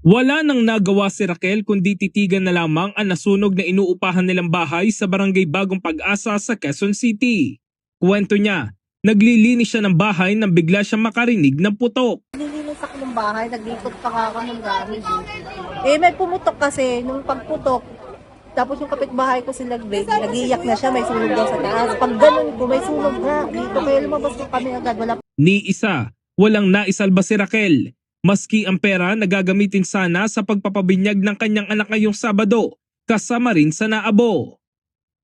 Wala nang nagawa si Raquel kundi titigan na lamang ang nasunog na inuupahan nilang bahay sa barangay Bagong Pag-asa sa Quezon City. Kwento niya, naglilinis siya ng bahay nang bigla siyang makarinig ng putok. Nilinis ako ng bahay, naglikot pa nga ako ng gamit. May pumutok kasi, nung pagputok, tapos yung kapitbahay ko si Lagbeg, nag-iiyak na siya, may sunog daw sa taas. Pag ganun ko, may sunog nga, dito kaya lumabas ko kami agad, wala. Ni isa, walang naisalba si Raquel. Maski ang pera na gagamitin sana sa pagpapabinyag ng kanyang anak ngayong Sabado, kasama rin sa naabo.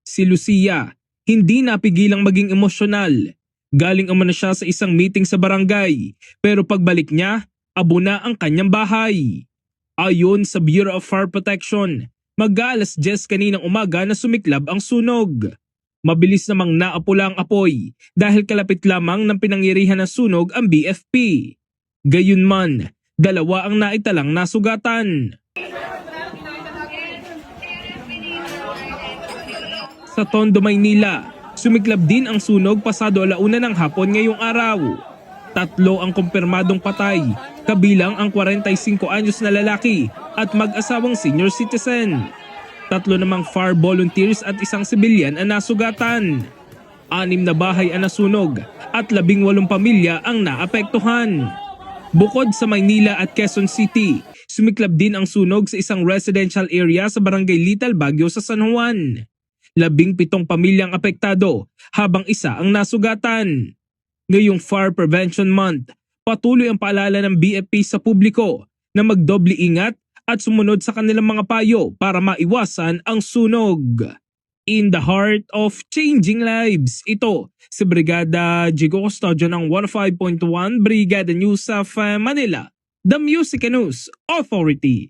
Si Lucia, hindi napigilang maging emosyonal. Galing umano siya sa isang meeting sa barangay, pero pagbalik niya, abo na ang kanyang bahay. Ayon sa Bureau of Fire Protection, mag-aalas 10 kaninang umaga na sumiklab ang sunog. Mabilis namang naapula ang apoy dahil kalapit lamang ng pinangyarihan ng sunog ang BFP. Gayunman, 2 ang naitalang nasugatan. Sa Tondo, Maynila, sumiklab din ang sunog pasado 1:00 ng hapon ngayong araw. 3 ang kumpirmadong patay, kabilang ang 45 anyos na lalaki at mag-asawang senior citizen. 3 namang fire volunteers at isang sibilyan ang nasugatan. 6 na bahay ang nasunog at 18 pamilya ang naapektuhan. Bukod sa Maynila at Quezon City, sumiklab din ang sunog sa isang residential area sa barangay Little Baguio sa San Juan. 17 pamilyang apektado habang 1 ang nasugatan. Ngayong Fire Prevention Month, patuloy ang paalala ng BFP sa publiko na magdoble ingat at sumunod sa kanilang mga payo para maiwasan ang sunog. In the heart of changing lives, ito si Brigada Jigo Custodio ng 105.1 Brigada News of Manila, the Music News Authority.